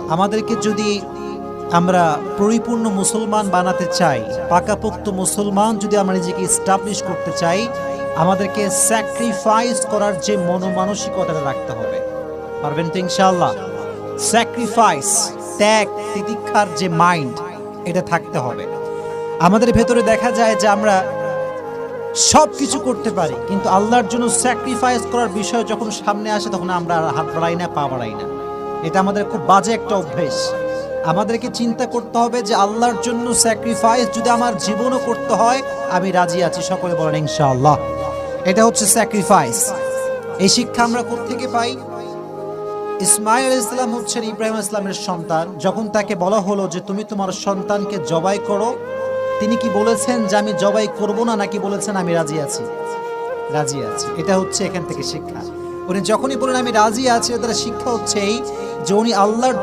আমাদেরকে যদি আমরা পরিপূর্ণ মুসলমান বানাতে চাই, পাকাপোক্ত মুসলমান যদি আমরা নিজেকে এস্টাবলিশ করতে চাই, আমাদেরকে স্যাক্রিফাইস করার যে মনোমানসিকতাটা রাখতে হবে। পারবেন তো ইনশাআল্লাহ? স্যাক্রিফাইস, ত্যাগ তিতিক্ষার যে মাইন্ড, এটা থাকতে হবে। আমাদের ভেতরে দেখা যায় যে আমরা সব কিছু করতে পারি, কিন্তু আল্লাহর জন্য স্যাক্রিফাইস করার বিষয় যখন সামনে আসে তখন আমরা হাত বাড়াই না, পা বাড়াই না। এটা আমাদের খুব বাজে একটা অভ্যেস। আমাদেরকে চিন্তা করতে হবে যে আল্লাহর জন্য স্যাক্রিফাইস যদি আমার জীবনও করতে হয়, আমি রাজি আছি। সকলে বলেন ইনশাআল্লাহ। এটা হচ্ছে স্যাক্রিফাইস। এই শিক্ষা আমরা কোত্থেকে পাই? ইসমাঈল আলাইহিস সালাম হচ্ছেন ইব্রাহিম আলাইহিস সালামের সন্তান। যখন তাকে বলা হলো যে তুমি তোমার সন্তানকে জবাই করো, তিনি কি বলেছেন যে আমি জবাই করব না, নাকি বলেছেন আমি রাজি আছি? রাজি আছি। এটা হচ্ছে এখান থেকে শিক্ষা। উনি যখনই বলেন আমি রাজি আছি, তার শিক্ষা হচ্ছে এই যে উনি আল্লাহর